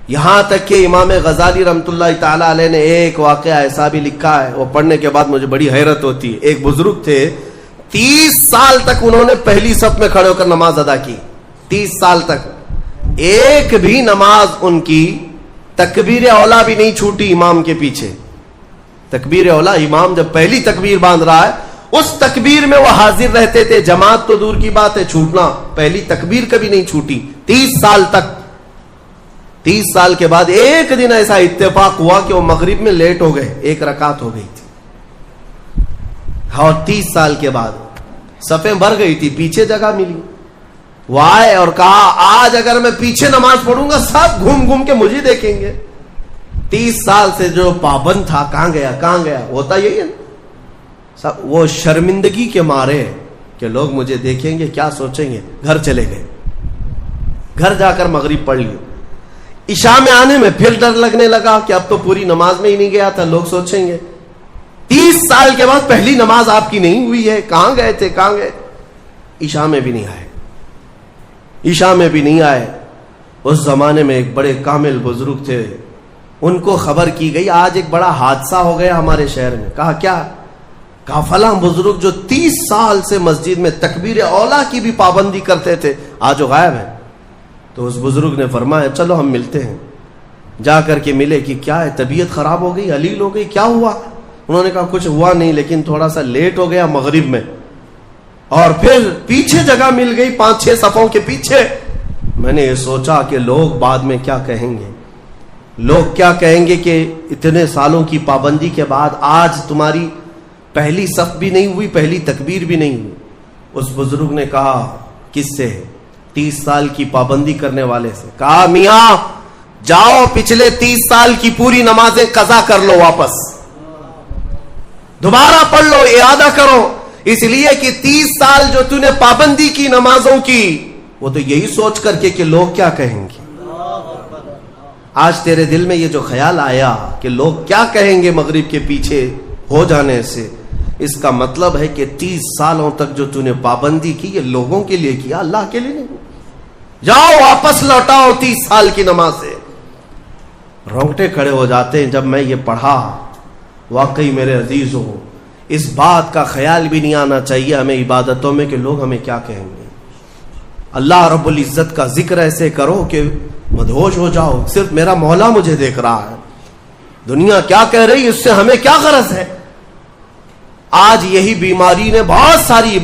یہاں تک کہ امام غزالی رحمۃ اللہ تعالی علیہ نے ایک واقعہ ایسا بھی لکھا ہے، وہ پڑھنے کے بعد مجھے بڑی حیرت ہوتی ہے۔ ایک بزرگ تھے، 30 سال تک انہوں نے پہلی صف میں کھڑے ہو کر نماز ادا کی، 30 سال تک ایک بھی نماز ان کی تکبیر اولا بھی نہیں چھوٹی امام کے پیچھے۔ تکبیر اولا، امام جب پہلی تکبیر باندھ رہا ہے اس تکبیر میں وہ حاضر رہتے تھے، جماعت تو دور کی بات ہے، چھوٹنا پہلی تکبیر کبھی نہیں چھوٹی 30 سال تک۔ 30 سال کے بعد ایک دن ایسا اتفاق ہوا کہ وہ مغرب میں لیٹ ہو گئے، ایک رکعت ہو گئی تھی، اور 30 سال کے بعد صفیں بھر گئی تھی، پیچھے جگہ ملی۔ وہ آئے اور کہا آج اگر میں پیچھے نماز پڑھوں گا سب گھوم گھوم کے مجھے دیکھیں گے۔ 30 سال سے جو پابند تھا کہاں گیا کہاں گیا، ہوتا یہی ہے نا، وہ شرمندگی کے مارے کہ لوگ مجھے دیکھیں گے کیا سوچیں گے، گھر چلے گئے، گھر جا کر مغرب پڑھ لی۔ عشاء میں آنے میں پھر ڈر لگنے لگا کہ اب تو پوری نماز میں ہی نہیں گیا تھا، لوگ سوچیں گے 30 سال کے بعد پہلی نماز آپ کی نہیں ہوئی ہے، کہاں گئے تھے کہاں گئے۔ عشاء میں بھی نہیں آئے، عشاء میں بھی نہیں آئے۔ اس زمانے میں ایک بڑے کامل بزرگ تھے، ان کو خبر کی گئی آج ایک بڑا حادثہ ہو گیا ہمارے شہر میں۔ کہا کیا؟ کہا فلاں بزرگ جو 30 سال سے مسجد میں تکبیر اولا کی بھی پابندی کرتے تھے آج وہ غائب ہے۔ تو اس بزرگ نے فرمایا چلو ہم ملتے ہیں۔ جا کر کے ملے کہ کیا ہے، طبیعت خراب ہو گئی، علیل ہو گئی، کیا ہوا؟ انہوں نے کہا کچھ ہوا نہیں لیکن تھوڑا سا لیٹ ہو گیا مغرب میں، اور پھر پیچھے جگہ مل گئی 5-6 صفوں کے پیچھے۔ میں نے یہ سوچا کہ لوگ بعد میں کیا کہیں گے، لوگ کیا کہیں گے کہ اتنے سالوں کی پابندی کے بعد آج تمہاری پہلی صف بھی نہیں ہوئی، پہلی تکبیر بھی نہیں ہوئی۔ اس بزرگ نے کہا کس سے؟ 30 سال کی پابندی کرنے والے سے۔ کہا میاں جاؤ پچھلے 30 سال کی پوری نمازیں قضا کر لو، واپس دوبارہ پڑھ لو، اعادہ کرو، اس لیے کہ 30 سال جو تو نے پابندی کی نمازوں کی وہ تو یہی سوچ کر کے کہ لوگ کیا کہیں گے۔ آج تیرے دل میں یہ جو خیال آیا کہ لوگ کیا کہیں گے مغرب کے پیچھے ہو جانے سے، اس کا مطلب ہے کہ 30 سالوں تک جو تو نے پابندی کی یہ لوگوں کے لیے کیا، اللہ کے لیے نہیں۔ جاؤ واپس لوٹاؤ 30 سال کی نماز سے۔ رونگٹے کھڑے ہو جاتے ہیں جب میں یہ پڑھا۔ واقعی میرے عزیزوں اس بات کا خیال بھی نہیں آنا چاہیے ہمیں عبادتوں میں کہ لوگ ہمیں کیا کہیں گے۔ اللہ رب العزت کا ذکر ایسے کرو کہ مدہوش ہو جاؤ، صرف میرا مولا مجھے دیکھ رہا ہے، دنیا کیا کہہ رہی اس سے ہمیں کیا غرض ہے۔ آج یہی بیماری نے بہت ساری